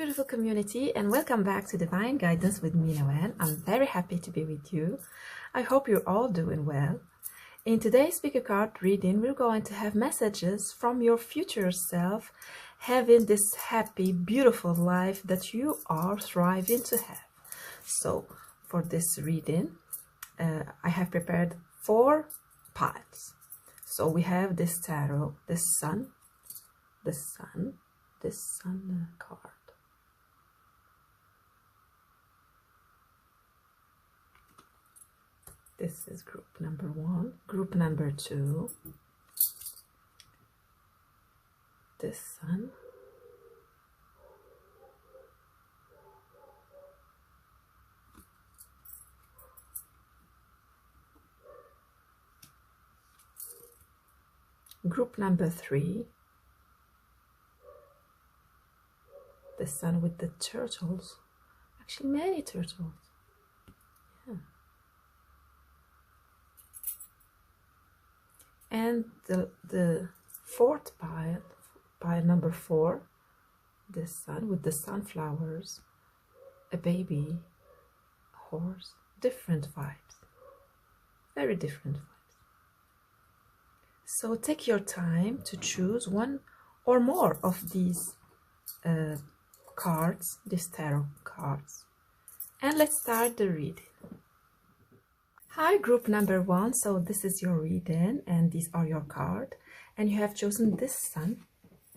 beautiful community, and welcome back to Divine Guidance with me, Noelle. I'm very happy to be with you. I hope you're all doing well. In today's pick a card reading, we're going to have messages from your future self having this happy, beautiful life that you are thriving to have. So for this reading, I have prepared 4 piles. So we have this tarot, the sun card. This is group number 1. Group number 2, the sun. Group number 3, the sun with the turtles. Actually, many turtles. Yeah. And the 4th pile number 4, the sun with the sunflowers, a baby, a horse. Different vibes. Very different vibes. So take your time to choose one or more of these cards, these tarot cards. And let's start the reading. Hi, group number 1. So this is your reading and these are your cards. And you have chosen this sun,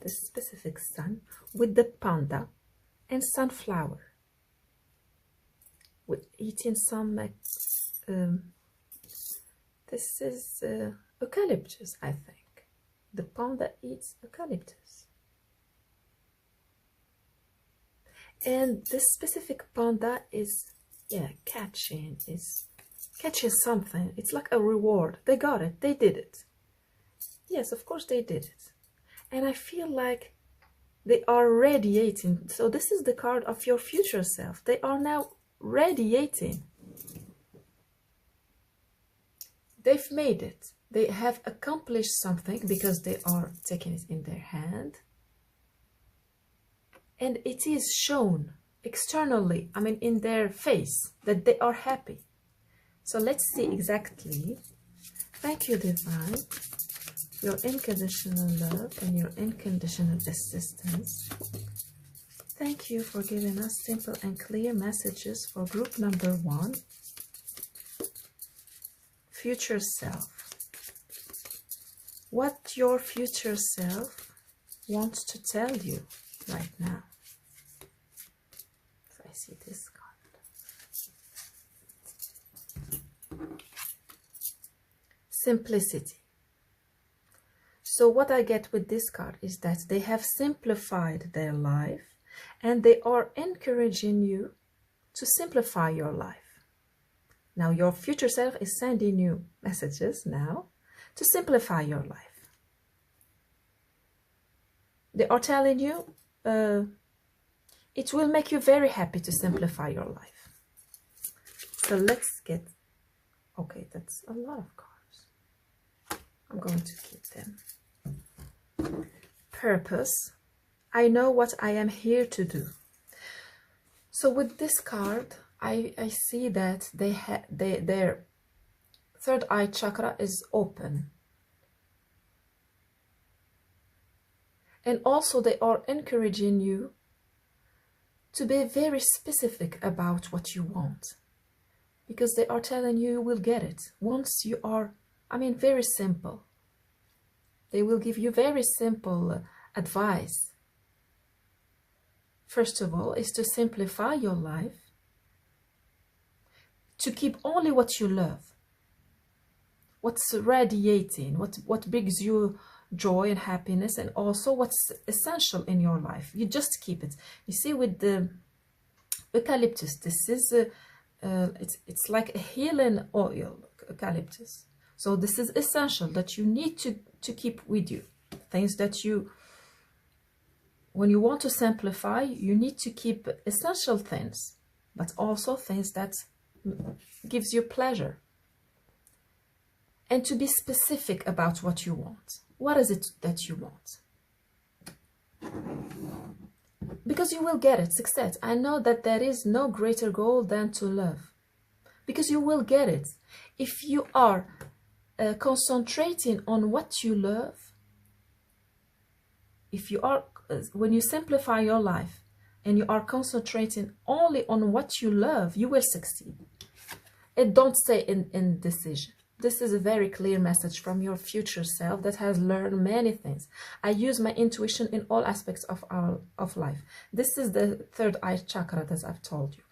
this specific sun, with the panda and sunflower. With eating some, this is eucalyptus, I think. The panda eats eucalyptus. And this specific panda is, catching something. It's like a reward. They got it. They did it. Yes, of course they did it. And I feel like they are radiating. So this is the card of your future self. They are now radiating. They've made it. They have accomplished something because they are taking it in their hand. And it is shown externally, in their face, that they are happy. So let's see exactly. Thank you, Divine, your unconditional love and your unconditional assistance. Thank you for giving us simple and clear messages for group number 1. Future self. What your future self wants to tell you right now. So I see this card. Simplicity. So what I get with this card is that they have simplified their life and they are encouraging you to simplify your life. Now your future self is sending you messages now to simplify your life. They are telling you it will make you very happy to simplify your life. So let's get, okay, that's a lot of cards. I'm going to keep them. Purpose. I know what I am here to do. So with this card, I see that their third eye chakra is open. And also they are encouraging you to be very specific about what you want. Because they are telling you will get it. Once you are, very simple. They will give you very simple advice. First of all, is to simplify your life. To keep only what you love. What's radiating, what brings you joy and happiness, and also what's essential in your life. You just keep it. You see, with the eucalyptus, this is it's like a healing oil, eucalyptus. So this is essential that you need to keep with you. Things that you, when you want to simplify, you need to keep essential things, but also things that gives you pleasure. And to be specific about what you want. What is it that you want? because you will get it. Success. I know that there is no greater goal than to love, because you will get it. If you are concentrating on what you love, if you are, when you simplify your life and you are concentrating only on what you love, you will succeed. And don't say indecision. This is a very clear message from your future self that has learned many things. I use my intuition in all aspects of life. This is the third eye chakra, as I've told you.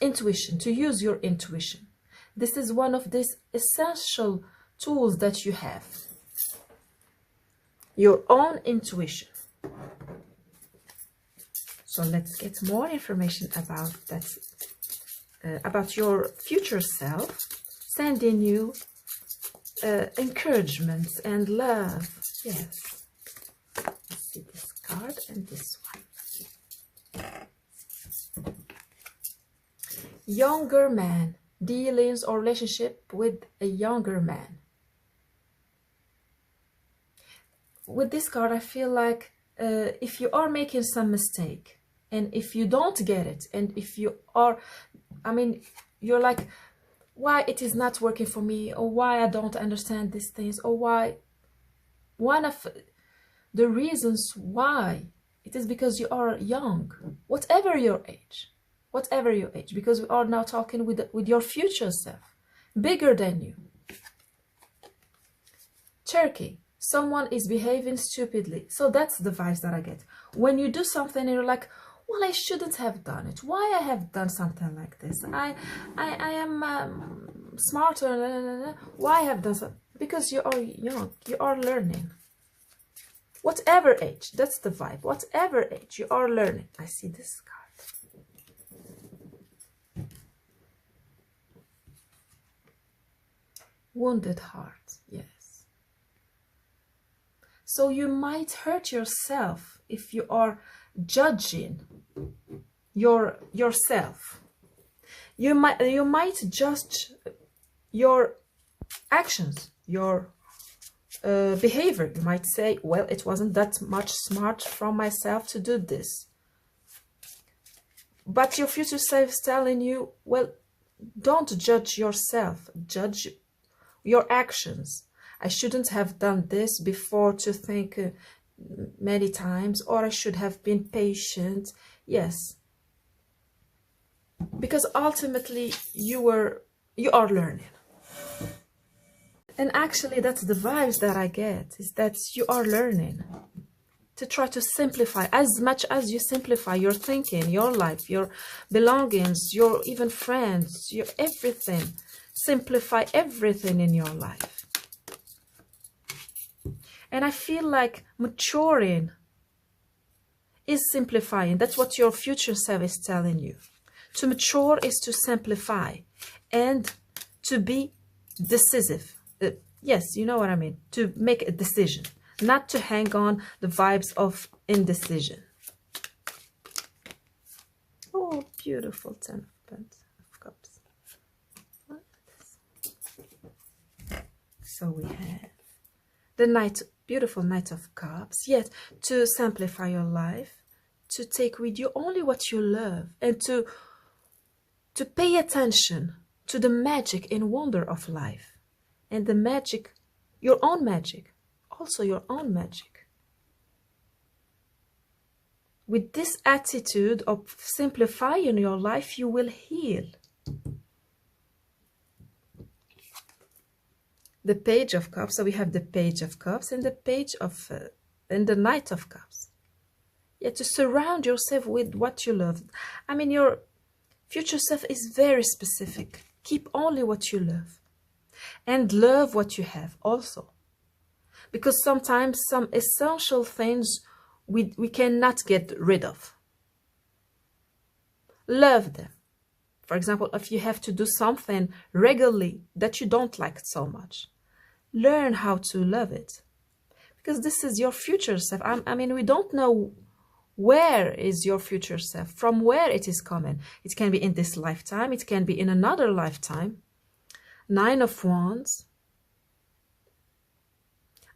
Intuition, to use your intuition. This is one of these essential tools that you have. Your own intuition. So let's get more information about that, about your future self, sending you encouragement and love. Yes. Let's see this card and this one. Younger man. Dealings or relationship with a younger man. With this card, I feel like if you are making some mistake, and if you don't get it, and if you are, I mean, you're like, why it is not working for me, or why I don't understand these things, or why, one of the reasons why, it is because you are young, whatever your age. Whatever your age, because we are now talking with your future self, bigger than you. Turkey, someone is behaving stupidly. So that's the vibes that I get. When you do something and you're like, well, I shouldn't have done it. Why I have done something like this? I am smarter. Why I have done something? Because you are young, you are learning. Whatever age, that's the vibe. Whatever age, you are learning. I see this card. Wounded heart, yes. So you might hurt yourself if you are judging yourself. You might judge your actions, your behavior. You might say, well, it wasn't that much smart from myself to do this. But your future self is telling you, well, don't judge yourself, judge your actions. I shouldn't have done this before to think many times, or I should have been patient. Yes, because ultimately you are learning. And actually that's the vibes that I get, is that you are learning to try to simplify as much as you simplify your thinking, your life, your belongings, your even friends, your everything. Simplify everything in your life. And I feel like maturing is simplifying. That's what your future self is telling you. To mature is to simplify and to be decisive. Yes, you know what I mean. To make a decision, not to hang on the vibes of indecision. Oh, beautiful 10 of Cups. So we have the beautiful Knight of Cups. Yet to simplify your life, to take with you only what you love, and to pay attention to the magic and wonder of life, and the magic, your own magic, also your own magic. With this attitude of simplifying your life, you will heal. The Page of Cups. So we have the Page of Cups and the Page of and the Knight of Cups. Yeah, to surround yourself with what you love. I mean, your future self is very specific. Keep only what you love, and love what you have also, because sometimes some essential things we cannot get rid of. Love them. For example, if you have to do something regularly that you don't like so much, learn how to love it, because this is your future self. I mean, we don't know where is your future self, from where it is coming. It can be in this lifetime, it can be in another lifetime. 9 of Wands.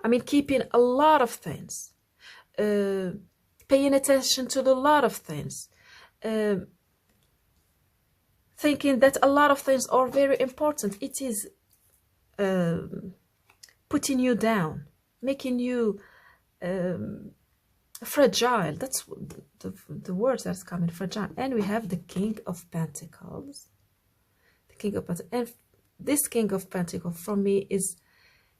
I mean, keeping a lot of things, paying attention to a lot of things, thinking that a lot of things are very important. It is putting you down, making you fragile. That's the words that's coming, fragile. And we have the King of Pentacles. The King of Pentacles. And this King of Pentacles for me is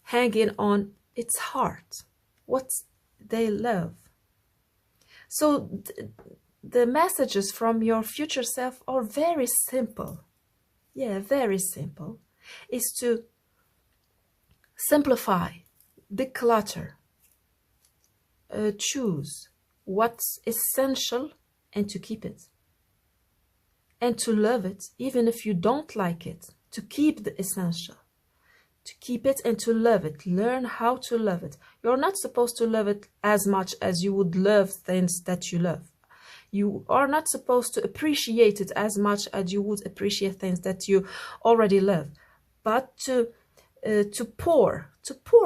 hanging on its heart, what they love. So the messages from your future self are very simple. Yeah, very simple. Is to simplify, declutter, choose what's essential and to keep it. And to love it, even if you don't like it, to keep the essential. To keep it and to love it. Learn how to love it. You're not supposed to love it as much as you would love things that you love. You are not supposed to appreciate it as much as you would appreciate things that you already love. But to pour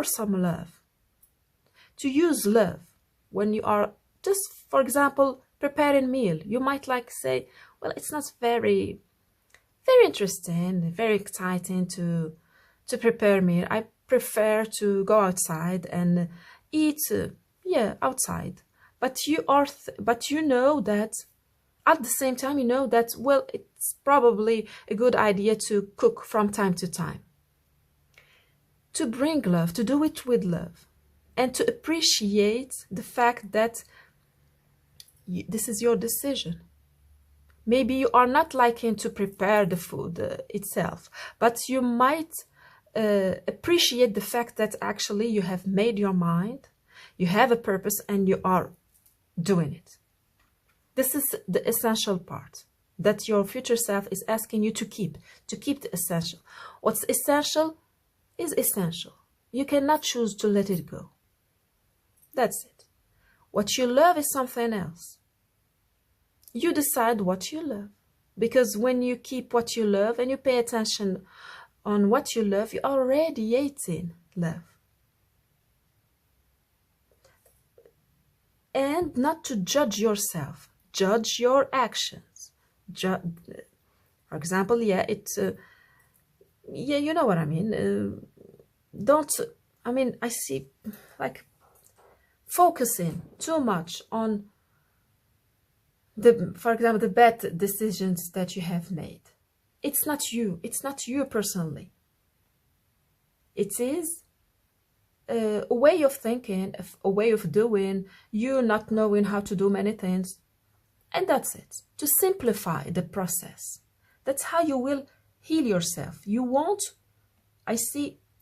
some love. To use love. When you are just, for example, preparing a meal, you might like say, well, it's not very interesting, very exciting to prepare a meal. I prefer to go outside and eat, outside. But but you know that at the same time, you know that, well, it's probably a good idea to cook from time to time. To bring love, to do it with love. And to appreciate the fact that this is your decision. Maybe you are not liking to prepare the food itself, but you might appreciate the fact that actually you have made your mind, you have a purpose, and you are doing it. This is the essential part that your future self is asking you to keep the essential. What's essential is essential. You cannot choose to let it go. That's it. What you love is something else. You decide what you love. Because when you keep what you love and you pay attention on what you love, you are radiating love. And not to judge yourself. Judge your actions. For example, you know what I mean. I see like focusing too much on for example, the bad decisions that you have made. It's not you. It's not you personally. It is a way of thinking, a way of doing, you not knowing how to do many things. And that's it. To simplify the process. That's how you will heal yourself. You won't,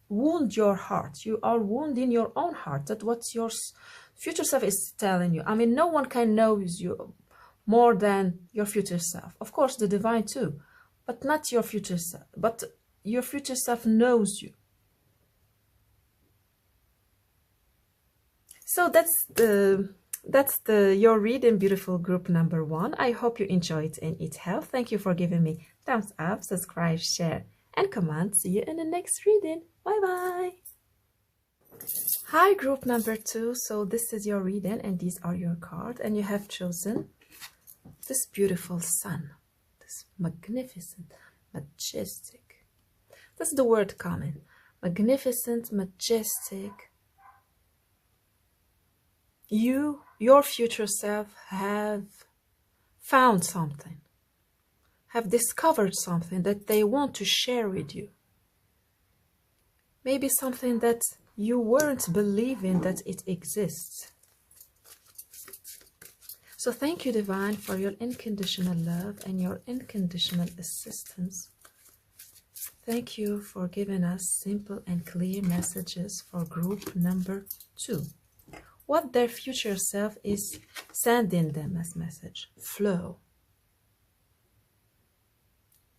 wound your heart. You are wounding your own heart. That's what your future self is telling you. I mean, no one can know you more than your future self. Of course, the divine too, but not your future self. But your future self knows you. So that's your reading, beautiful group number 1. I hope you enjoyed and it helped. Thank you for giving me thumbs up, subscribe, share, and comment. See you in the next reading. Bye-bye. Hi, group number 2. So this is your reading and these are your cards. And you have chosen this beautiful sun. This magnificent, majestic. That's the word coming. Magnificent, majestic. Your future self have found something. Have discovered something that they want to share with you. Maybe something that you weren't believing that it exists. So thank you, Divine, for your unconditional love and your unconditional assistance. Thank you for giving us simple and clear messages for group number 2. What their future self is sending them as message. Flow.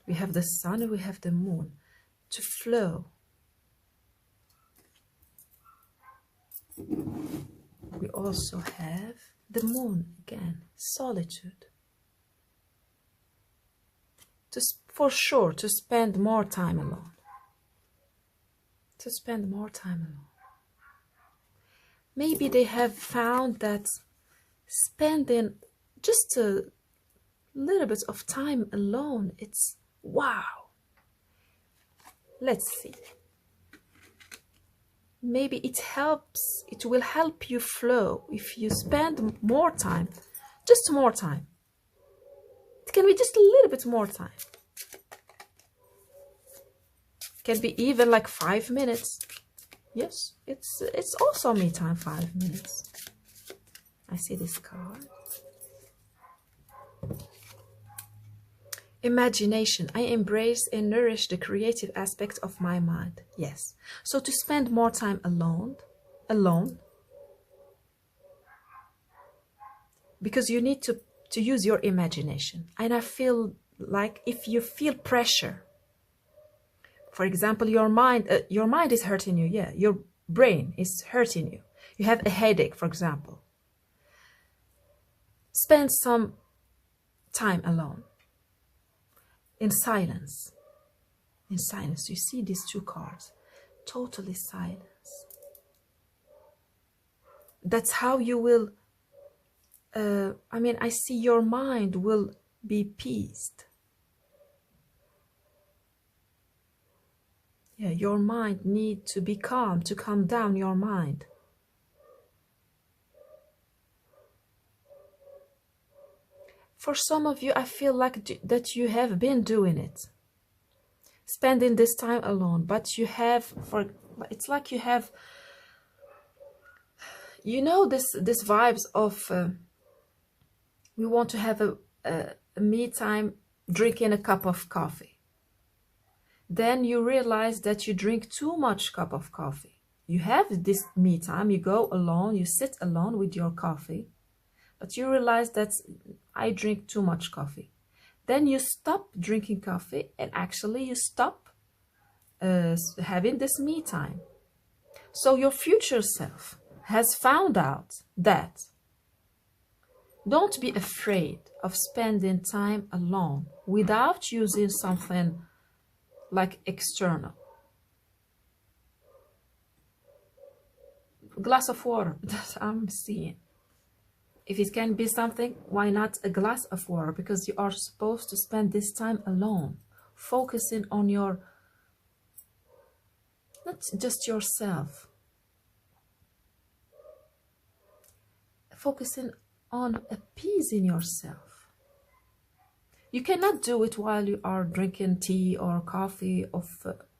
We have the sun and we have the moon. To flow. We also have the moon again. Solitude. For sure, to spend more time alone. To spend more time alone. Maybe they have found that spending just a little bit of time alone, it's wow. Let's see. Maybe it will help you flow if you spend more time, just more time. It can be just a little bit more time. It can be even like 5 minutes. Yes, it's also me time, 5 minutes. I see this card. Imagination. I embrace and nourish the creative aspect of my mind. Yes. So to spend more time alone, because you need to use your imagination. And I feel like if you feel pressure, for example, your mind is hurting you. Yeah, your brain is hurting you. You have a headache, for example. Spend some time alone. In silence. In silence. You see these two cards. Totally silence. That's how you will, I see your mind will be peaced. Yeah, your mind needs to be calm, to calm down your mind. For some of you, I feel like that you have been doing it. Spending this time alone, but you have, it's like you have, this vibes of, we want to have a me time drinking a cup of coffee. Then you realize that you drink too much cup of coffee. You have this me time, you go alone, you sit alone with your coffee, but you realize that I drink too much coffee. Then you stop drinking coffee and actually you stop having this me time. So your future self has found out that don't be afraid of spending time alone without using something like external. A glass of water, that I'm seeing. If it can be something, why not a glass of water? Because you are supposed to spend this time alone, focusing on your, not just yourself, focusing on appeasing yourself. You cannot do it while you are drinking tea or coffee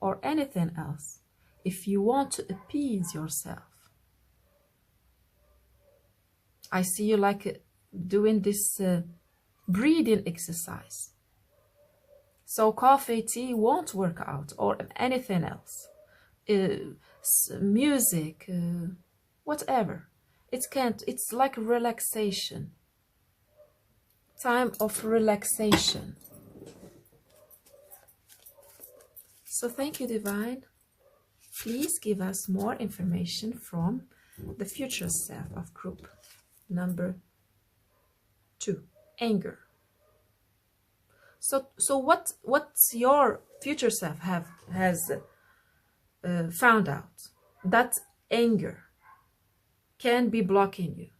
or anything else. If you want to appease yourself. I see you like doing this breathing exercise. So coffee, tea won't work out, or anything else. Music, whatever. It can't. It's like relaxation. Time of relaxation. So thank you, Divine. Please give us more information from the future self of group number 2, anger. So what's your future self has found out? That anger can be blocking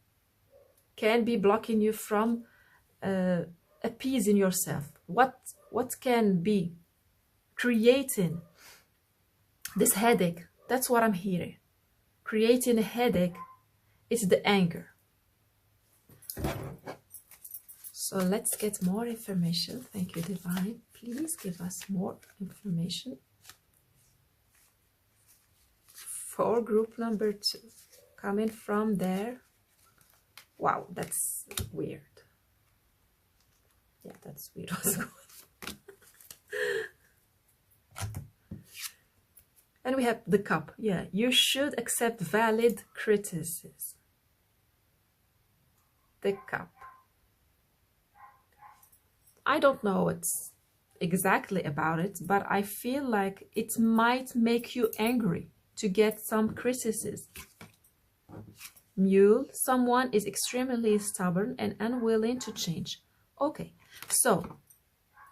you from appeasing yourself. What can be creating this headache? That's what I'm hearing. Creating a headache is the anger. So let's get more information. Thank you, Divine. Please give us more information for group number 2. Coming from there. Wow, that's weird. Yeah, that's weird. And we have the cup. Yeah, you should accept valid criticism. The cup. I don't know what's exactly about it, but I feel like it might make you angry to get some criticism. Mule, someone is extremely stubborn and unwilling to change. Okay, so,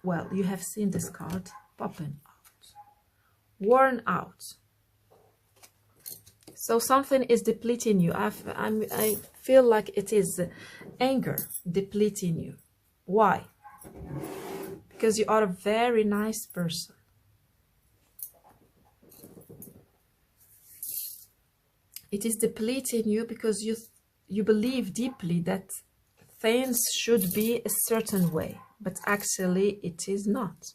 well, you have seen this card popping out. Worn out. So something is depleting you. I feel like it is anger depleting you. Why? Because you are a very nice person. It is depleting you because you believe deeply that things should be a certain way, but actually it is not.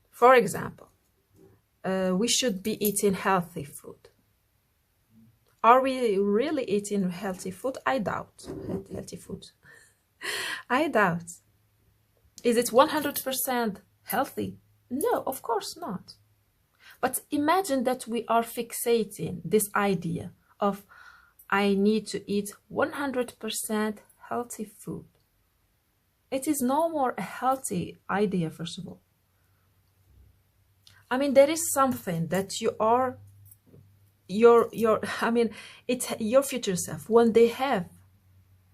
For example, we should be eating healthy food. Are we really eating healthy food? I doubt. Healthy food. I doubt. Is it 100% healthy? No, of course not. But imagine that we are fixating this idea of I need to eat 100% healthy food. It is no more a healthy idea, first of all. I mean, there is something that you are, your future self, when they have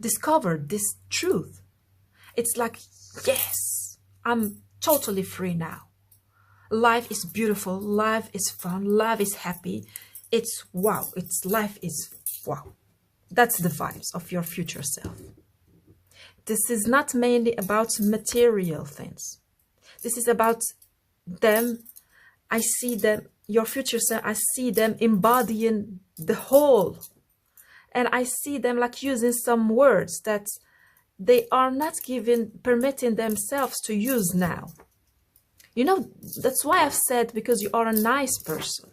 discovered this truth, it's like, yes, I'm totally free now. Life is beautiful, life is fun, life is happy. It's wow, life is wow. That's the vibes of your future self. This is not mainly about material things. This is about them. I see them, your future self, I see them embodying the whole. And I see them like using some words that they are not permitting themselves to use now. You know, that's why I've said because you are a nice person.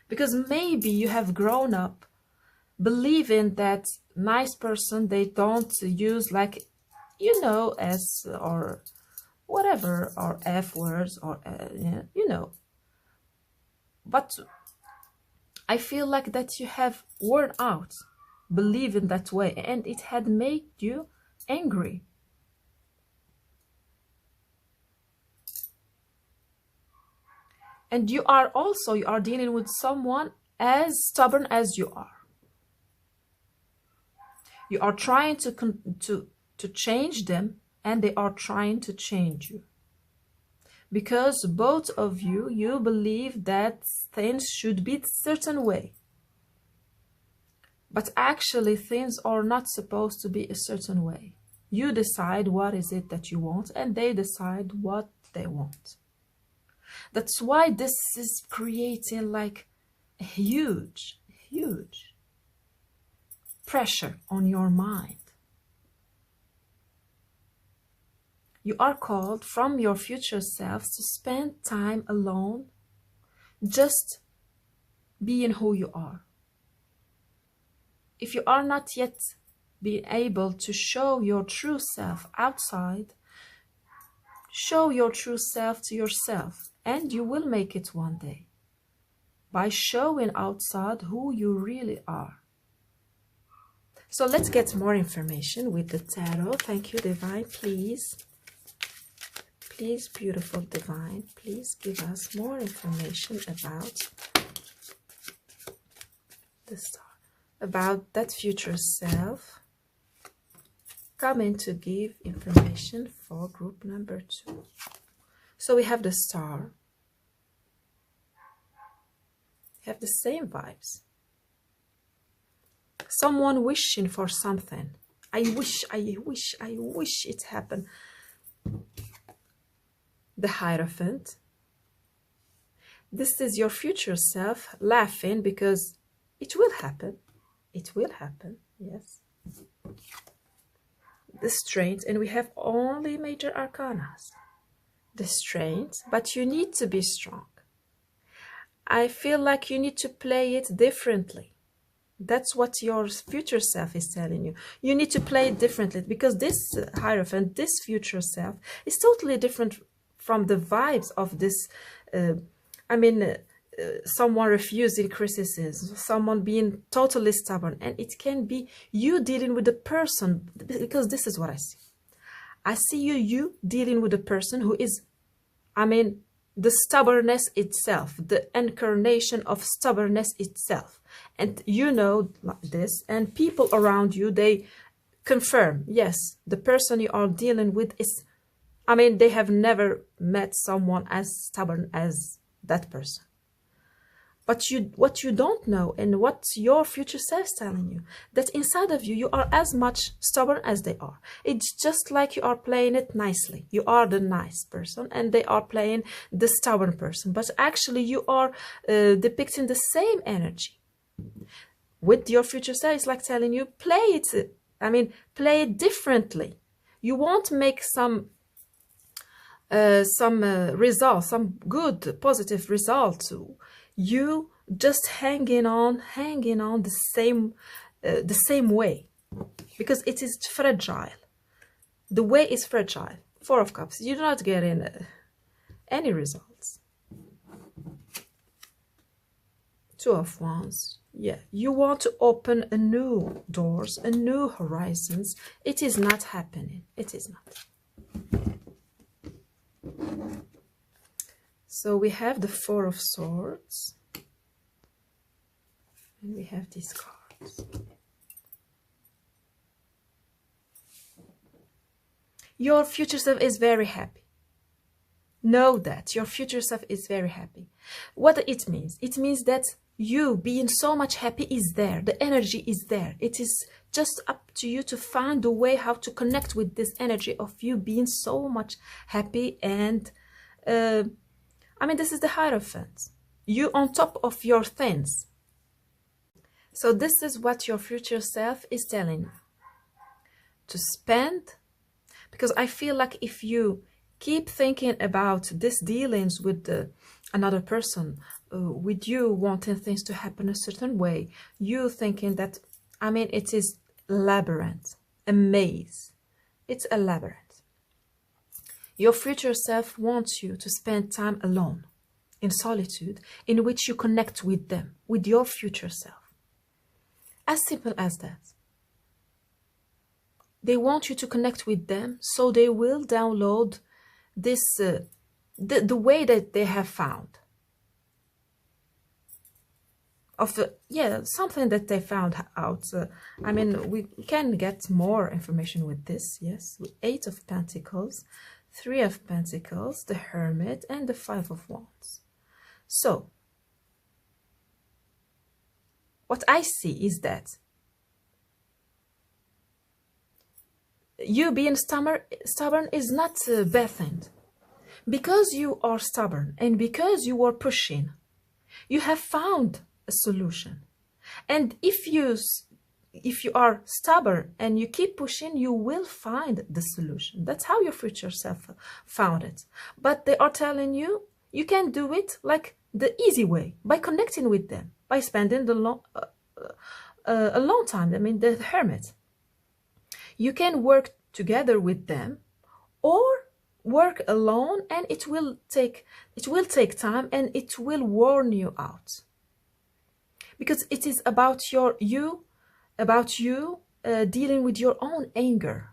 Because maybe you have grown up believing that nice person, they don't use like, you know, S or whatever, or F words, or, you know. But I feel like that you have worn out believing that way, and it had made you angry. And you are dealing with someone as stubborn as you are. You are trying to change them, and they are trying to change you. Because both of you believe that things should be a certain way. But actually, things are not supposed to be a certain way. You decide what is it that you want, and they decide what they want. That's why this is creating like a huge pressure on your mind. You are called from your future selves to spend time alone, just being who you are. If you are not yet being able to show your true self outside, show your true self to yourself, and you will make it one day by showing outside who you really are. So let's get more information with the tarot. Thank you, Divine. Please, beautiful Divine, please give us more information about the star, about that future self coming to give information for group number 2. So we have the star. We have the same vibes. Someone wishing for something. I wish it happened. The Hierophant. This is your future self laughing because it will happen. It will happen, yes. The Strength, and we have only major arcanas. The Strength, but you need to be strong. I feel like you need to play it differently. That's what your future self is telling you. You need to play it differently because this Hierophant, this future self, is totally different from the vibes of this, someone refusing criticism, someone being totally stubborn. And it can be you dealing with the person, because this is what I see. I see you dealing with a person who is, the stubbornness itself, the incarnation of stubbornness itself. And you know this, and people around you, they confirm, yes, the person you are dealing with is, they have never met someone as stubborn as that person. But what you don't know, and what your future self is telling you, that inside of you, you are as much stubborn as they are. It's just like you are playing it nicely. You are the nice person, and they are playing the stubborn person. But actually, you are depicting the same energy. With your future self, it's like telling you, play it. Play it differently. You won't make some result, some good, positive result. You just hanging on the same way, because it is fragile. The way is fragile. Four of Cups. You do not get in any results. Two of Wands. Yeah, you want to open a new doors, a new horizons. It is not happening. It is not. So we have the Four of Swords, and we have these cards. Your future self is very happy. Know that your future self is very happy. What it means? It means that you being so much happy is there. The energy is there. It is just up to you to find a way how to connect with this energy of you being so much happy. And this is the Hierophant. You on top of your things. So this is what your future self is telling you. To spend. Because I feel like if you keep thinking about this dealings with another person, with you wanting things to happen a certain way, you thinking that, it is labyrinth, a maze. It's a labyrinth. Your future self wants you to spend time alone, in solitude, in which you connect with them, with your future self. As simple as that. They want you to connect with them, so they will download this, the way that they have found. Something that they found out. We can get more information with this, yes. With Eight of Pentacles, Three of Pentacles, the Hermit, and the Five of Wands. So, what I see is that you being stubborn is not a bad thing. Because you are stubborn and because you are pushing, you have found a solution. And if you are stubborn and you keep pushing, you will find the solution. That's how your future self found it. But they are telling you, you can do it like the easy way, by connecting with them, by spending a long time. The Hermit. You can work together with them or work alone, and it will take time, and it will worn you out, because it is about you dealing with your own anger.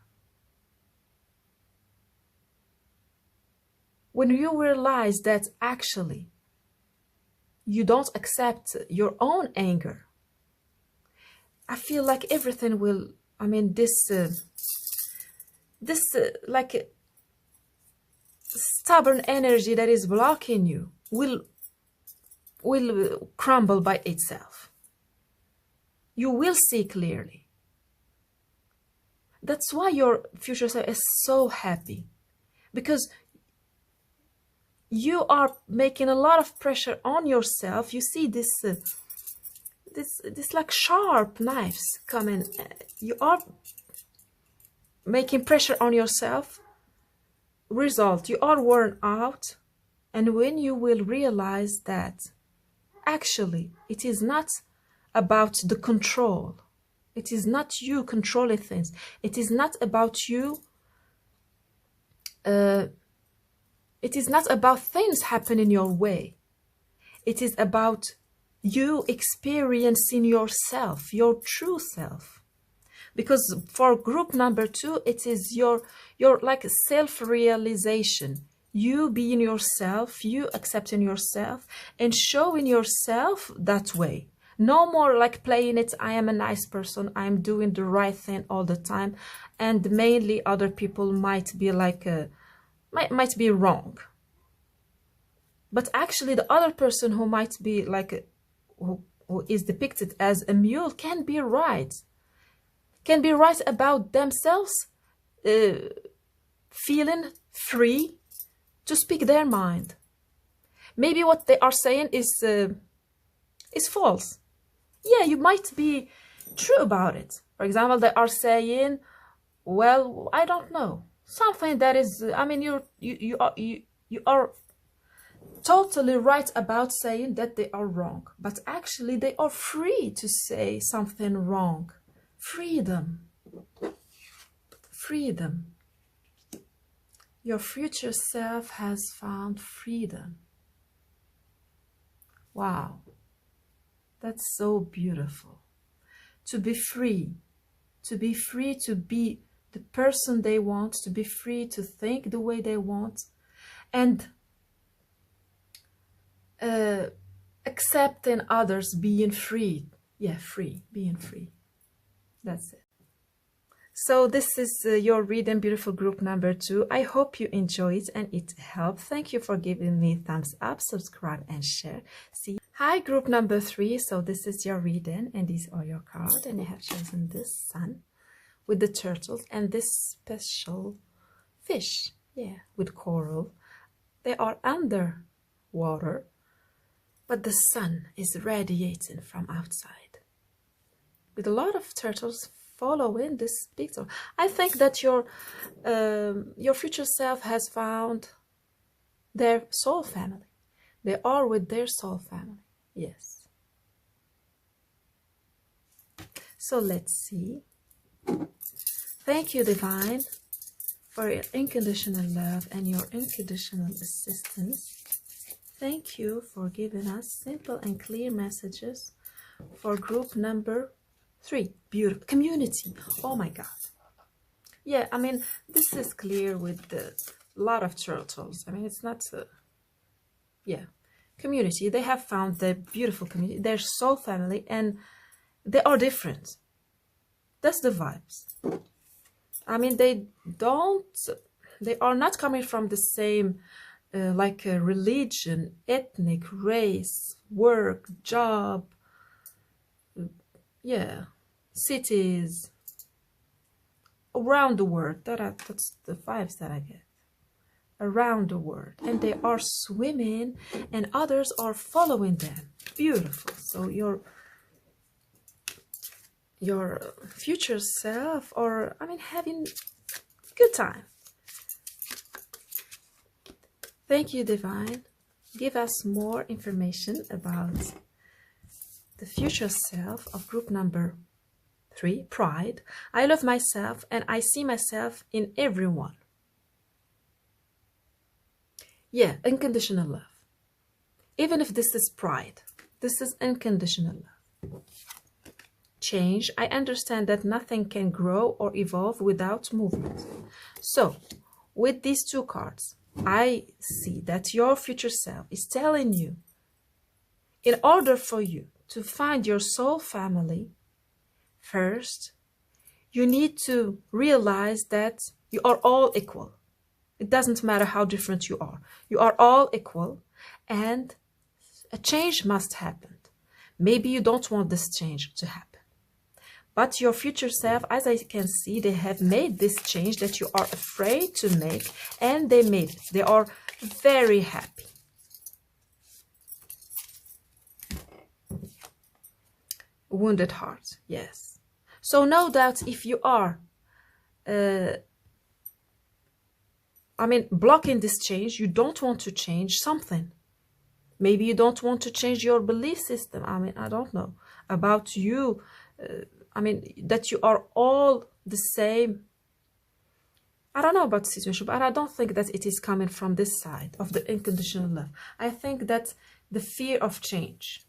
When you realize that actually you don't accept your own anger, I feel like everything will, like stubborn energy that is blocking you will crumble by itself. You will see clearly. That's why your future self is so happy, because you are making a lot of pressure on yourself. You see this like sharp knives coming. You are making pressure on yourself. Result, you are worn out. And when you will realize that actually it is not about the control, it is not you controlling things, it is not about you, it is not about things happening your way, it is about you experiencing yourself, your true self. Because for group number 2, it is your like self-realization. You being yourself, you accepting yourself and showing yourself that way. No more like playing it, I am a nice person, I am doing the right thing all the time. And mainly other people might be like, might be wrong. But actually the other person who might be like who is depicted as a mule can be right. Can be right about themselves, feeling free to speak their mind. Maybe what they are saying is false. Yeah, you might be true about it. For example, they are saying, well, I don't know, something that is, I mean, you are totally right about saying that they are wrong, but actually they are free to say something wrong. Freedom. Freedom. Your future self has found freedom. Wow. That's so beautiful. To be free. To be free to be the person they want, to be free to think the way they want, and accepting others being free. Yeah, free, being free. That's it. So this is your reading, beautiful group number 2. I hope you enjoyed and it helped. Thank you for giving me thumbs up, subscribe and share. See. Hi, group number 3. So this is your reading and these are your cards, and you have chosen this sun with the turtles and this special fish, yeah, with coral. They are under water, but the sun is radiating from outside with a lot of turtles following this picture. I think that your future self has found their soul family. They are with their soul family. Yes. So let's see. Thank you, Divine, for your unconditional love and your unconditional assistance. Thank you for giving us simple and clear messages for group number 3. Beautiful. Community. Oh my God. Yeah, I mean, this is clear with a lot of turtles. I mean, it's not... yeah. Community. They have found their beautiful community, their soul family, and they are different. That's the vibes. I mean, they are not coming from the same like religion, ethnic, race, work, job, yeah, cities, around the world. That's the vibes that I get. Around the world, and they are swimming and others are following them. Beautiful. So your future self, or I mean, having a good time. Thank you, Divine. Give us more information about the future self of group number 3, Pride. I love myself and I see myself in everyone. Yeah, unconditional love. Even if this is pride, this is unconditional love. Change. I understand that nothing can grow or evolve without movement. So, with these 2 cards, I see that your future self is telling you, in order for you to find your soul family, first, you need to realize that you are all equal. It doesn't matter how different you are. You are all equal, and a change must happen. Maybe you don't want this change to happen. But your future self, as I can see, they have made this change that you are afraid to make, and they made it. They are very happy. Wounded heart, yes. So no doubt if you are blocking this change, you don't want to change something. Maybe you don't want to change your belief system. I don't know about you. That you are all the same. I don't know about the situation, but I don't think that it is coming from this side of the unconditional love. I think that the fear of change.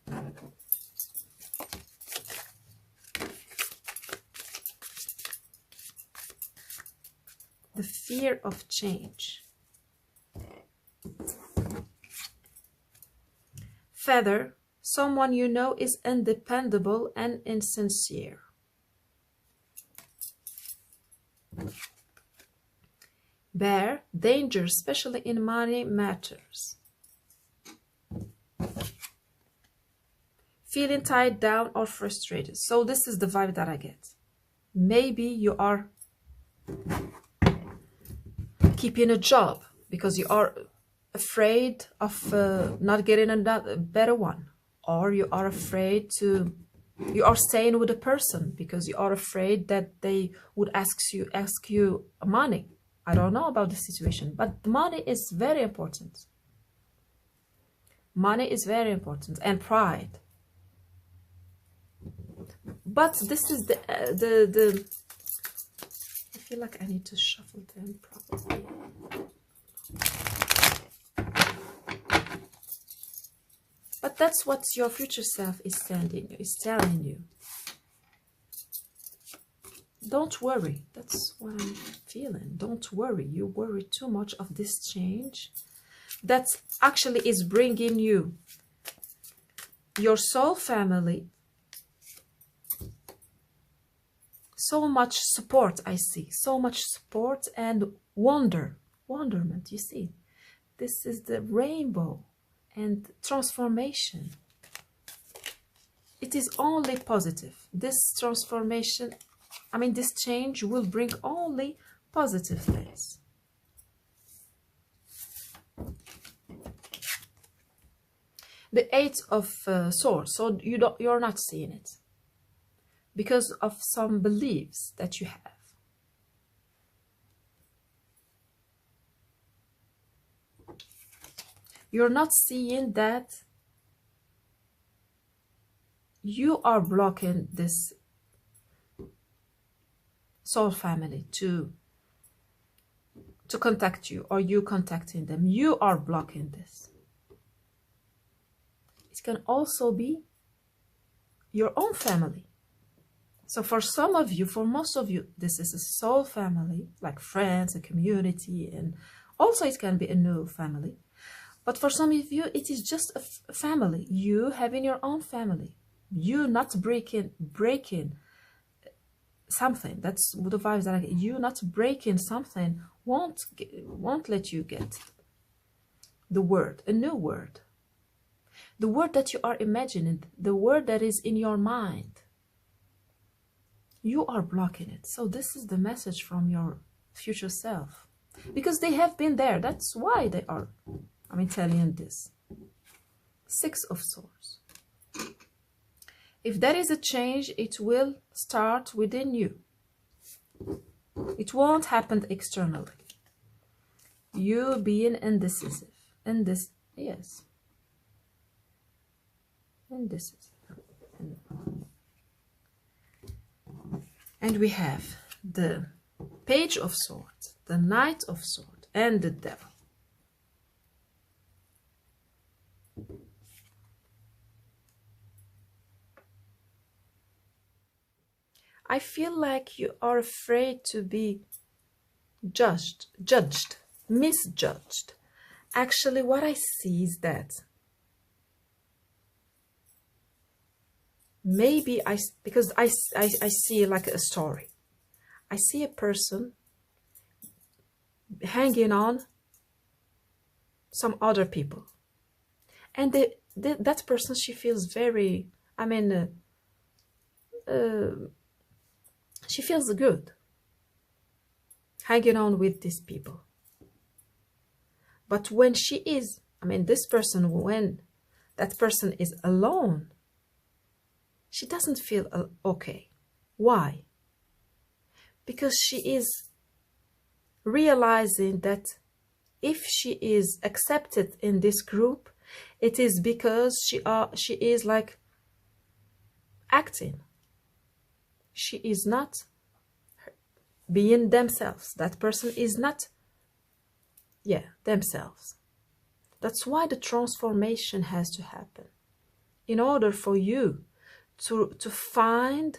The fear of change. Feather. Someone you know is undependable and insincere. Bear. Danger, especially in money matters. feeling tied down or frustrated. So this is the vibe that I get. Maybe you are keeping a job because you are afraid of not getting a better one, or you are afraid to, you are staying with a person because you are afraid that they would ask you money. I don't know about the situation, but money is very important. Money is very important, and pride. But this is the I feel like I need to shuffle them probably. But that's what your future self is telling you. Don't worry. That's what I'm feeling. Don't worry. You worry too much of this change that actually is bringing you your soul family so much support. I see so much support and wonderment. You see, this is the rainbow and transformation. It is only positive. This transformation, I mean, this change will bring only positive things. The Eight of Swords. So you're not seeing it because of some beliefs that you have. You're not seeing that you are blocking this soul family to contact you, or you contacting them. You are blocking this. It can also be your own family. So for some of you, for most of you, this is a soul family, like friends, a community, and also it can be a new family. But for some of you, it is just a family. You having your own family. You not breaking something. That's the vibes that I get. You not breaking something won't let you get the word, a new word. The word that you are imagining, the word that is in your mind. You are blocking it. So this is the message from your future self. Because they have been there. That's why they are, telling you this. Six of Swords. If there is a change, it will start within you. It won't happen externally. You being indecisive. Yes. Indecisive. And we have the Page of Swords, the Knight of Swords, and the Devil. I feel like you are afraid to be judged, misjudged. Actually, what I see is that maybe because I see like a story. I see a person hanging on some other people. And that person, she feels very, she feels good hanging on with these people. But when she is, this person, when that person is alone, she doesn't feel okay. Why? Because she is realizing that if she is accepted in this group, it is because she is like acting. She is not being themselves. That person is not, themselves. That's why the transformation has to happen. In order for you to find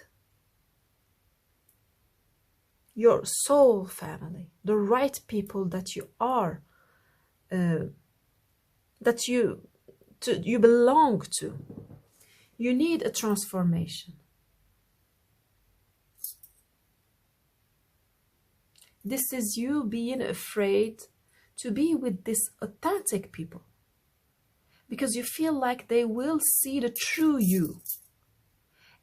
your soul family, the right people that you are, that you belong to, you need a transformation. This is you being afraid to be with these authentic people. because you feel like they will see the true you.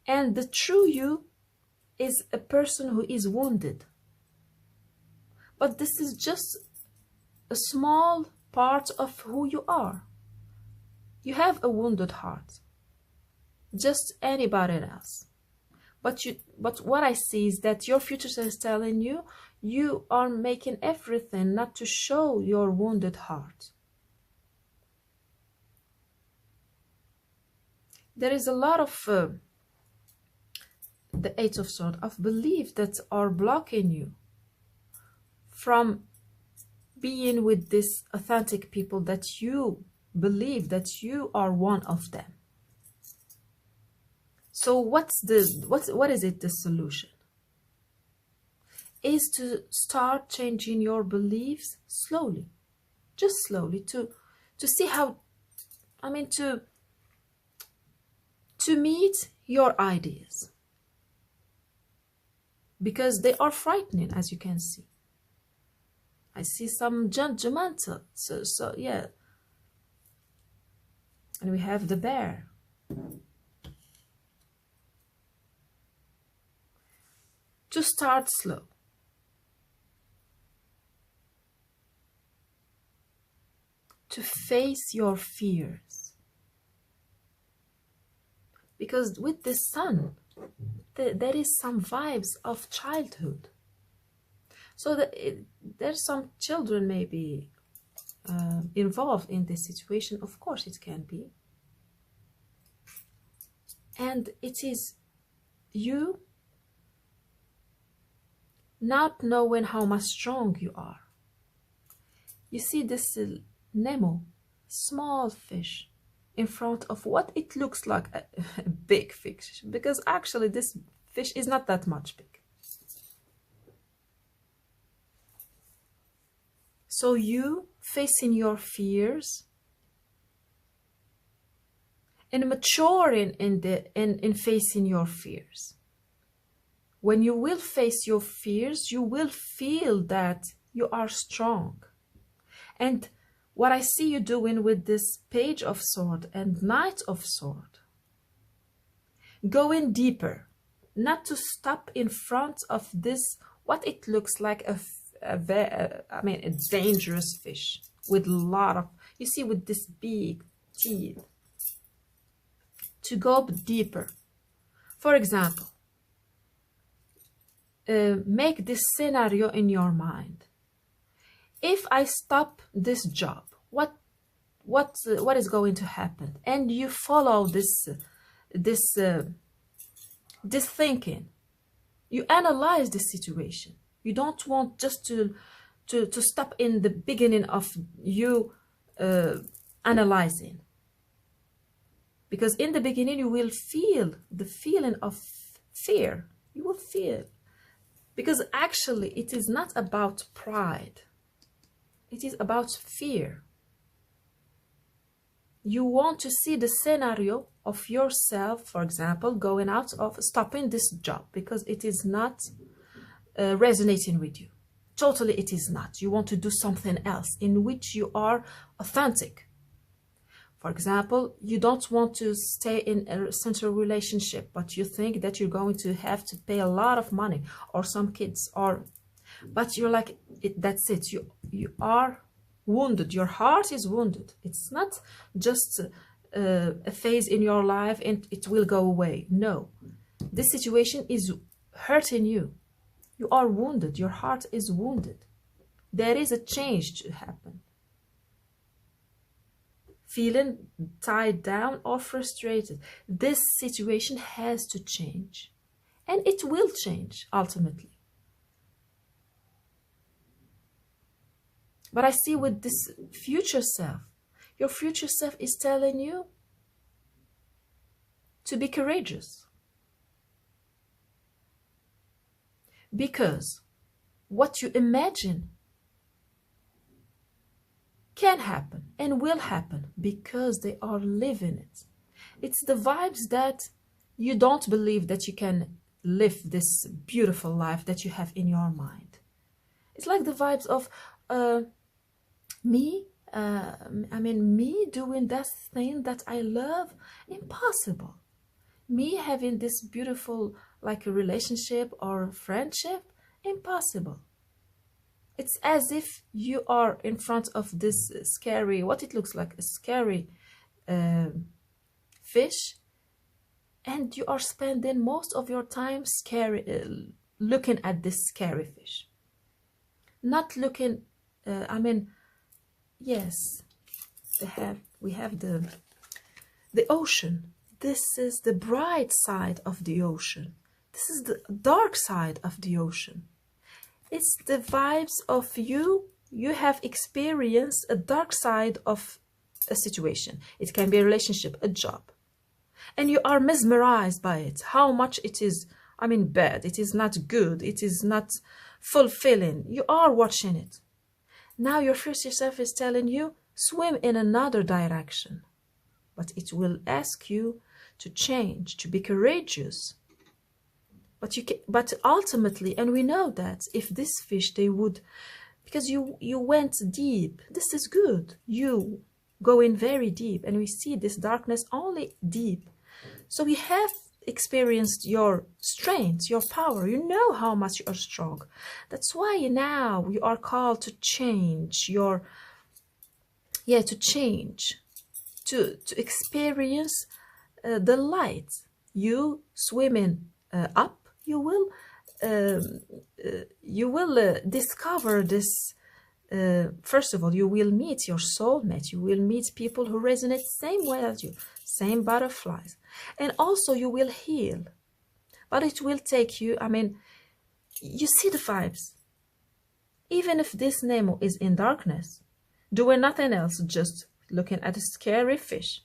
And the true you is a person who is wounded. But this is just a small part of who you are. You have a wounded heart, just anybody else. But what I see is that your future self is telling you, you are making everything not to show your wounded heart. There is a lot of the Eight of Swords, of belief that are blocking you from being with these authentic people that you believe that you are one of them. So what is it, the solution? Is to start changing your beliefs slowly, just slowly, to see how, I mean, to meet your ideas, because they are frightening, as you can see. I see some judgmental, so yeah. And we have the bear. To start slow. To face your fears. Because with the sun, there is some vibes of childhood. So there's some children maybe involved in this situation. Of course it can be. And it is you not knowing how much strong you are. You see this Nemo, small fish, in front of what it looks like a big fish, because actually this fish is not that much big. So you facing your fears and maturing in facing your fears. When you will face your fears, you will feel that you are strong. And what I see you doing with this Page of Sword and Knight of Sword, going deeper, not to stop in front of this, what it looks like a dangerous fish with a lot of, you see, with this big teeth, to go deeper. For example, make this scenario in your mind. If I stop this job, what is going to happen? And you follow this thinking. You analyze the situation. You don't want just to stop in the beginning of you analyzing. Because in the beginning you will feel the feeling of fear. You will feel. Because actually it is not about pride. It is about fear. You want to see the scenario of yourself, for example, going out of stopping this job because it is not resonating with you. Totally it is not. You want to do something else in which you are authentic. For example, you don't want to stay in a central relationship, but you think that you're going to have to pay a lot of money or some kids, but you're like, that's it. You are wounded. Your heart is wounded. It's not just a phase in your life and it will go away. No, this situation is hurting you. You are wounded. Your heart is wounded. There is a change to happen. Feeling tied down or frustrated. This situation has to change. And it will change ultimately. But I see with this future self, your future self is telling you to be courageous. Because what you imagine can happen and will happen because they are living it. It's the vibes that you don't believe that you can live this beautiful life that you have in your mind. It's like the vibes of me I mean, me doing that thing that I love, impossible. Me having this beautiful, like a relationship or friendship, impossible. It's as if you are in front of this scary, what it looks like, a scary fish, and you are spending most of your time looking at this scary fish. Not looking, I mean, yes, we have the ocean. This is the bright side of the ocean. This is the dark side of the ocean. It's the vibes of you. You have experienced a dark side of a situation. It can be a relationship, a job. And you are mesmerized by it. How much it is, I mean, bad. It is not good. It is not fulfilling. You are watching it. Now your future self is telling you, swim in another direction. But it will ask you to change, to be courageous. But ultimately, and we know that if this fish, they would, because you went deep, this is good. You go in very deep, and we see this darkness only deep. So we have experienced your strength, your power. You know how much you are strong. That's why now you are called to change to experience the light. You swimming up, you will discover this. First of all, you will meet your soulmate. You will meet people who resonate same way as you, same butterflies. And also you will heal. But it will take you, I mean, you see the vibes. Even if this Nemo is in darkness, doing nothing else, just looking at a scary fish.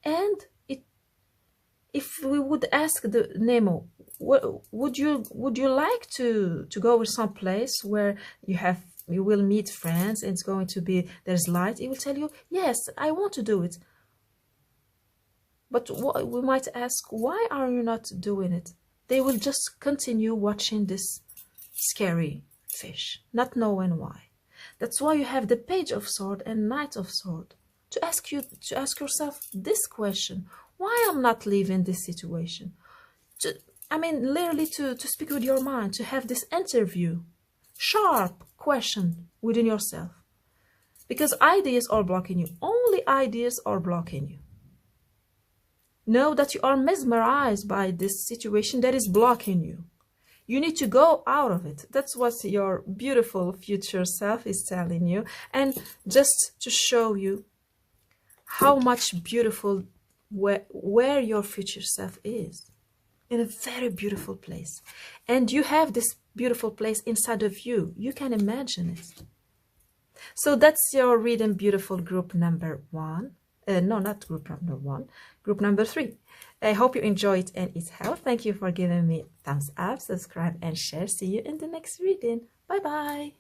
And if we would ask the Nemo, would you like to go with some place where you will meet friends and it's going to be, there's light? It will tell you, yes, I want to do it. But we might ask, why are you not doing it? They will just continue watching this scary fish, not knowing why. That's why you have the Page of Swords and Knight of Swords, to ask yourself this question: why I'm not leaving this situation? I mean, literally to speak with your mind, to have this interview, sharp question within yourself. Because ideas are blocking you. Only ideas are blocking you. Know that you are mesmerized by this situation that is blocking you. You need to go out of it. That's what your beautiful future self is telling you. And just to show you how much beautiful where your future self is. In a very beautiful place. And you have this beautiful place inside of you. You can imagine it. So that's your reading, beautiful group number 1. No, not group number 1. Group number 3. I hope you enjoyed and it helped. Thank you for giving me thumbs up, subscribe and share. See you in the next reading. Bye bye.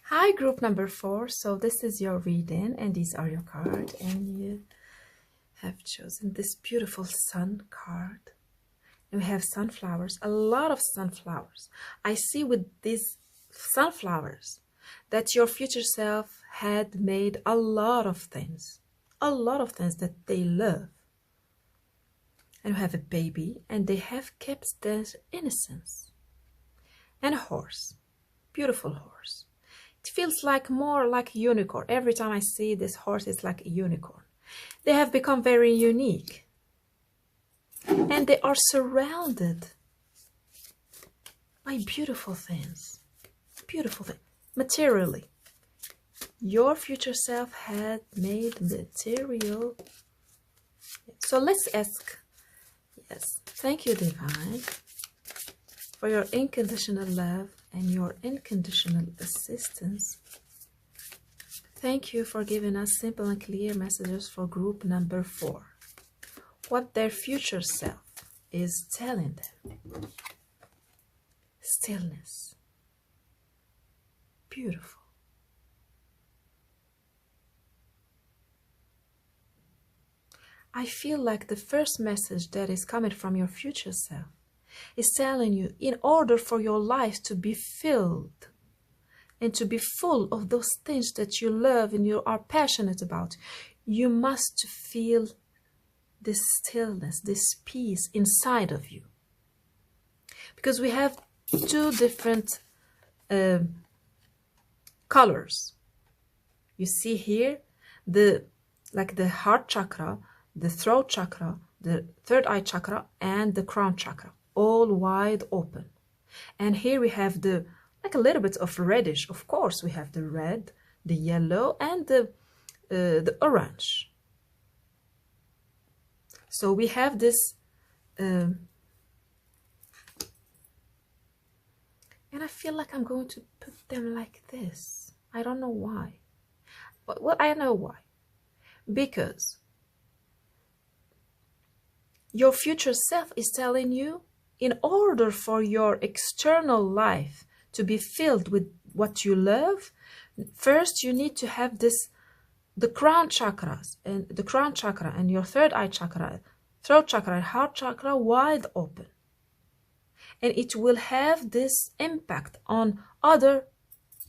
Hi, group number 4. So this is your reading and these are your cards, and you have chosen this beautiful sun card. And we have sunflowers, a lot of sunflowers. I see with these sunflowers that your future self had made a lot of things that they love. And we have a baby, and they have kept their innocence. And a horse, beautiful horse. It feels like more like a unicorn. Every time I see this horse, it's like a unicorn. They have become very unique. And they are surrounded by beautiful things. Beautiful things. Materially. Your future self had made material. So let's ask. Yes. Thank you, Divine, for your unconditional love and your unconditional assistance. Thank you for giving us simple and clear messages for group number 4. What their future self is telling them. Stillness. Beautiful. I feel like the first message that is coming from your future self is telling you, in order for your life to be filled, and to be full of those things that you love and you are passionate about, you must feel this stillness, this peace inside of you. Because we have two different colors. You see here, the heart chakra, the throat chakra, the third eye chakra, and the crown chakra, all wide open. And here we have the a little bit of reddish. Of course, we have the red, the yellow, and the orange. So we have this, and I feel like I'm going to put them like this. I don't know why. But well, I know why. Because your future self is telling you, in order for your external life to be filled with what you love, first you need to have the crown chakras and the crown chakra and your third eye chakra, throat chakra, and heart chakra wide open. And it will have this impact on other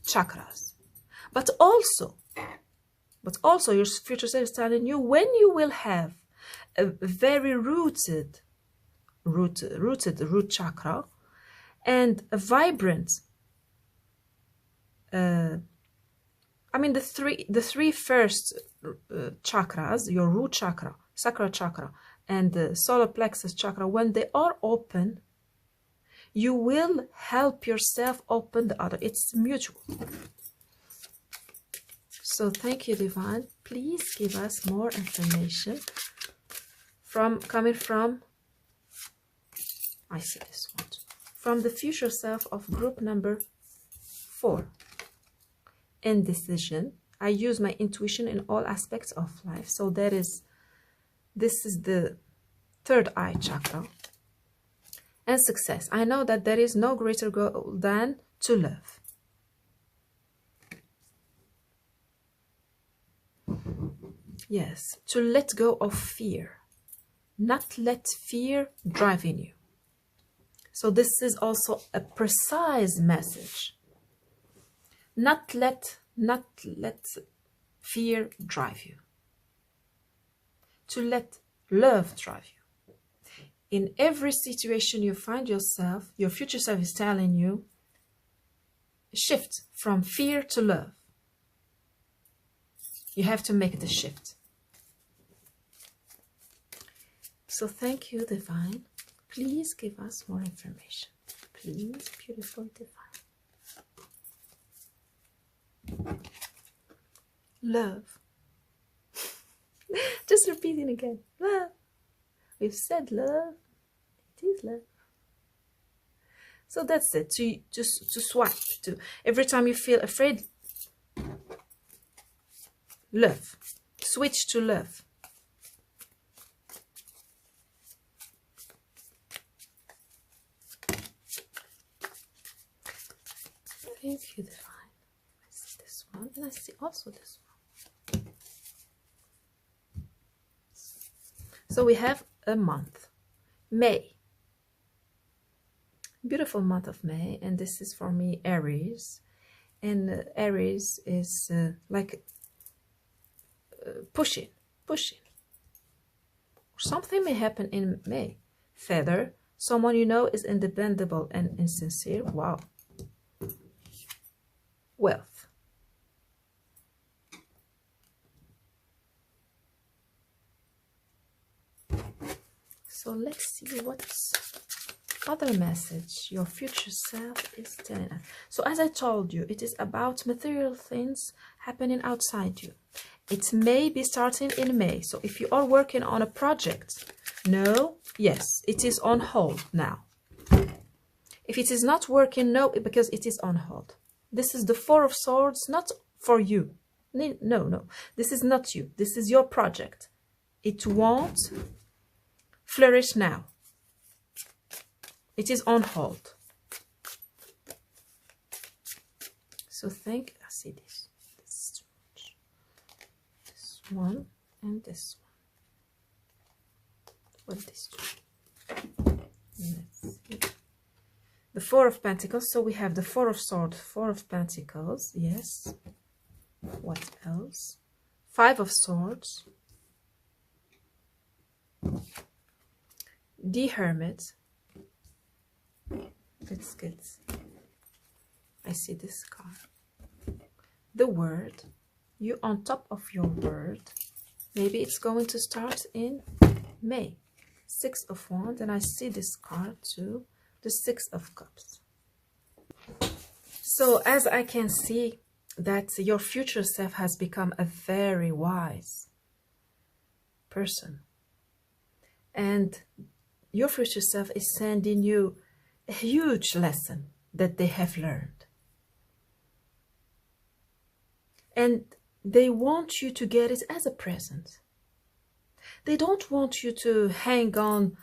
chakras. But also your future self is telling you, when you will have a very rooted root chakra and a vibrant, the three first chakras, your root chakra, sacral chakra, and the solar plexus chakra, when they are open, you will help yourself open the other. It's mutual. So thank you, Divine. Please give us more information coming from, I see this one, from the future self of group number 4. Indecision. I use my intuition in all aspects of life. So this is the third eye chakra. And success. I know that there is no greater goal than to love. Yes, to let go of fear. Not let fear drive in you. So this is also a precise message. Not let fear drive you. To let love drive you. In every situation you find yourself, your future self is telling you, shift from fear to love. You have to make the shift. So thank you, Divine. Please give us more information. Please, beautiful Divine. Love. Just repeating again. Love. We've said love. It is love. So that's it. To swap. Every time you feel afraid, love. Switch to love. Thank you, Divine. I see this one, and I see also this one. So we have a month, May. Beautiful month of May, and this is for me Aries. And Aries is like pushing. Something may happen in May. Feather, someone you know is independable and insincere. Wow. Wealth. So let's see what other message your future self is telling us. So as I told you, it is about material things happening outside you. It may be starting in May. So if you are working on a project, no, yes, it is on hold now. If it is not working, no, because it is on hold. This is the Four of Swords, not for you. No. This is not you. This is your project. It won't flourish now. It is on hold. So I see this. This is too much. This one and this one. What this two? Let's see. The Four of Pentacles. So we have the Four of Swords, Four of Pentacles. Yes. What else? Five of Swords. The Hermit. Let's get... I see this card. The Word. You on top of your word. Maybe it's going to start in May. Six of Wands. And I see this card too. The Six of Cups. So as I can see that your future self has become a very wise person. And your future self is sending you a huge lesson that they have learned. And they want you to get it as a present. They don't want you to hang on.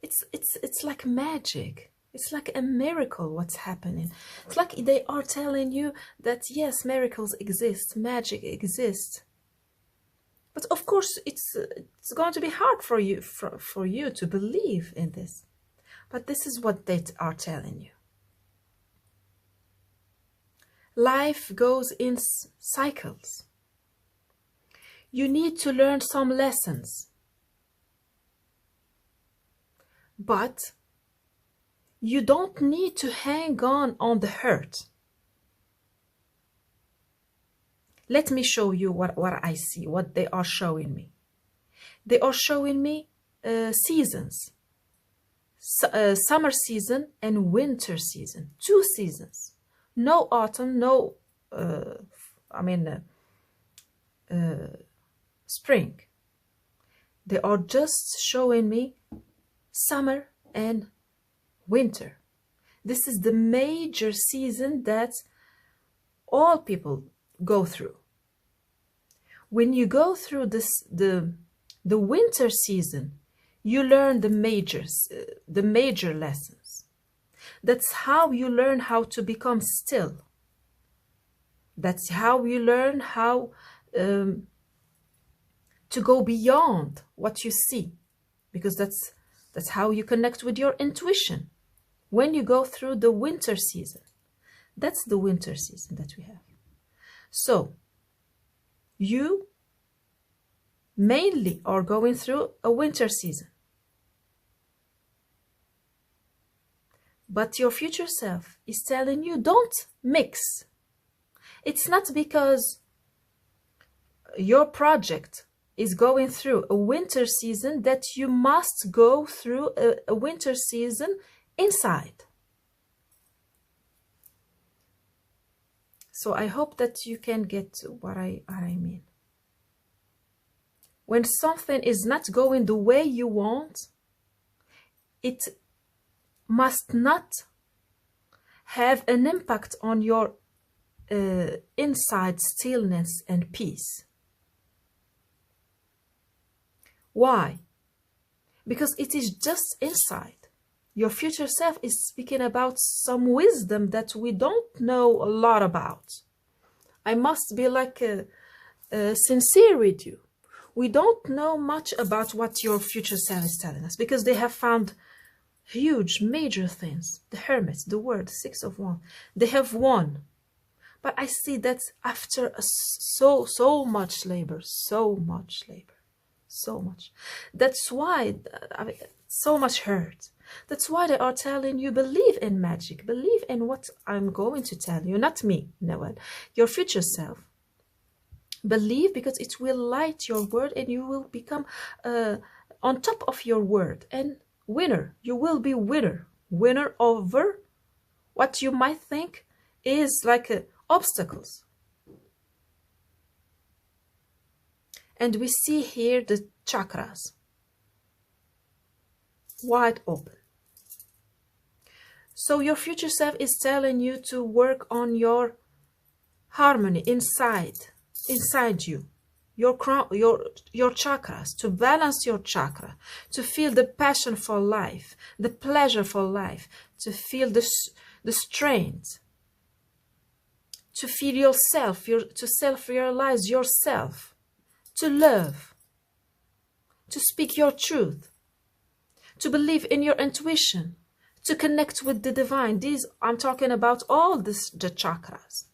It's like magic. It's like a miracle what's happening. It's like they are telling you that yes, miracles exist, magic exists. But of course, it's going to be hard for you to believe in this. But this is what they are telling you. Life goes in cycles. You need to learn some lessons. But you don't need to hang on the hurt. Let me show you what I see, what they are showing me. They are showing me seasons. Summer season and winter season. 2 seasons. No autumn, no, spring. They are just showing me summer and winter. This is the major season that all people go through. When you go through the winter season, you learn the major lessons. That's how you learn how to become still. That's how you learn how to go beyond what you see, because that's how you connect with your intuition. When you go through the winter season, that's the winter season that we have. So you mainly are going through a winter season. But your future self is telling you, don't mix. It's not because your project is going through a winter season that you must go through a winter season inside. So I hope that you can get what I mean. When something is not going the way you want, it must not have an impact on your inside stillness and peace. Why? Because it is just inside. Your future self is speaking about some wisdom that we don't know a lot about. I must be sincere with you. We don't know much about what your future self is telling us, because they have found huge, major things. The Hermit, the Word, 6 of Wands. They have won. But I see that after so much labor, so much. That's why, so much hurt. That's why they are telling you, believe in magic. Believe in what I'm going to tell you. Not me, Noel. Your future self. Believe, because it will light your word and you will become on top of your word. And winner. You will be winner. Winner over what you might think is like obstacles. And we see here the chakras. Wide open. So your future self is telling you to work on your harmony inside you, your chakras, to balance your chakra, to feel the passion for life, the pleasure for life, to feel the strength, to feel yourself, to self-realize yourself, to love, to speak your truth, to believe in your intuition, to connect with the divine. These, I'm talking about all the chakras.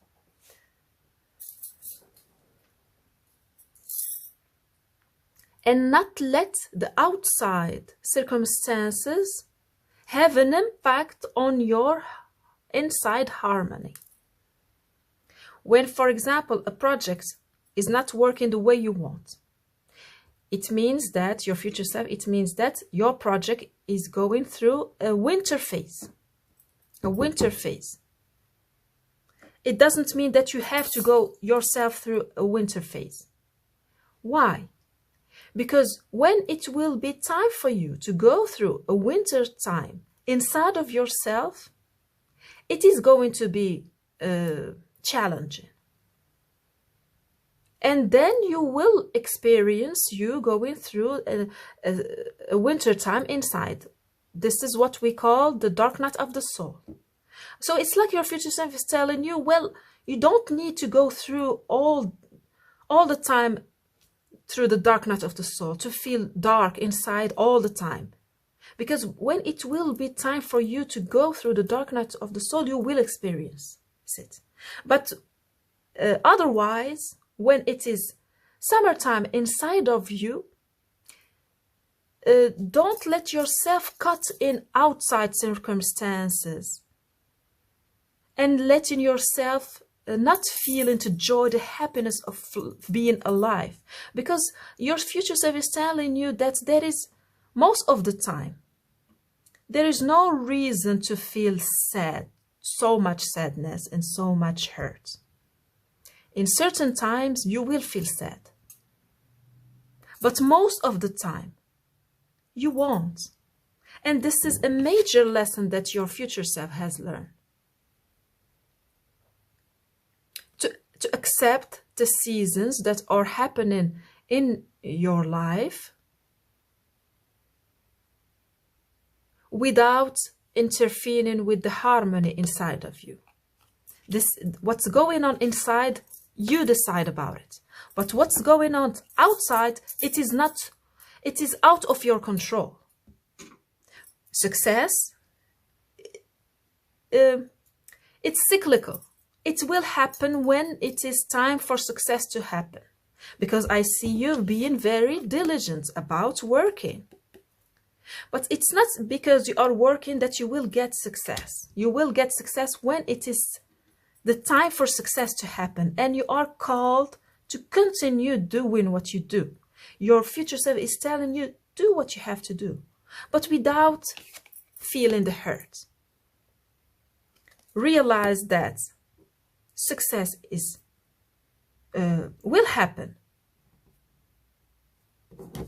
And not let the outside circumstances have an impact on your inside harmony. When, for example, a project is not working the way you want, it means that your future self, it means that your project is going through a winter phase. A winter phase. It doesn't mean that you have to go yourself through a winter phase. Why? Because when it will be time for you to go through a winter time inside of yourself, it is going to be challenging. And then you will experience you going through a winter time inside. This is what we call the dark night of the soul. So it's like your future self is telling you, well, you don't need to go through all the time through the dark night of the soul, to feel dark inside all the time. Because when it will be time for you to go through the dark night of the soul, you will experience it. But otherwise, when it is summertime inside of you, don't let yourself caught in outside circumstances and letting yourself not feel into joy, the happiness of being alive. Because your future self is telling you that there is, most of the time, there is no reason to feel sad, so much sadness and so much hurt. In certain times, you will feel sad. But most of the time, you won't. And this is a major lesson that your future self has learned. To accept the seasons that are happening in your life without interfering with the harmony inside of you. What's going on inside, you decide about it. But what's going on outside, it is out of your control. Success, it's cyclical. It will happen when it is time for success to happen. Because I see you being very diligent about working. But it's not because you are working that you will get success. You will get success when it is the time for success to happen. And you are called to continue doing what you do. Your future self is telling you, do what you have to do. But without feeling the hurt. Realize that success will happen,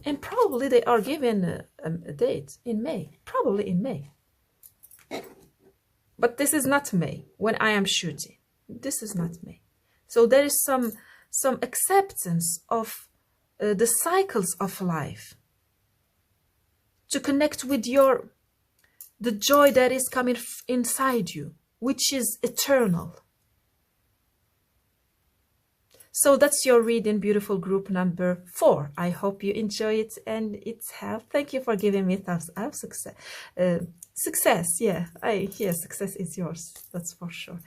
and probably they are given a date in May, probably in May. But this is not May when I am shooting. This is not May. So there is some acceptance of the cycles of life, to connect with the joy that is coming inside you, which is eternal. So that's your reading, beautiful group number 4. I hope you enjoy it and it's helped. Thank you for giving me thumbs up. Success, yeah, success is yours. That's for sure.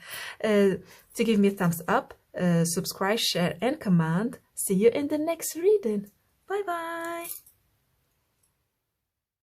To give me a thumbs up, subscribe, share, and comment. See you in the next reading. Bye bye.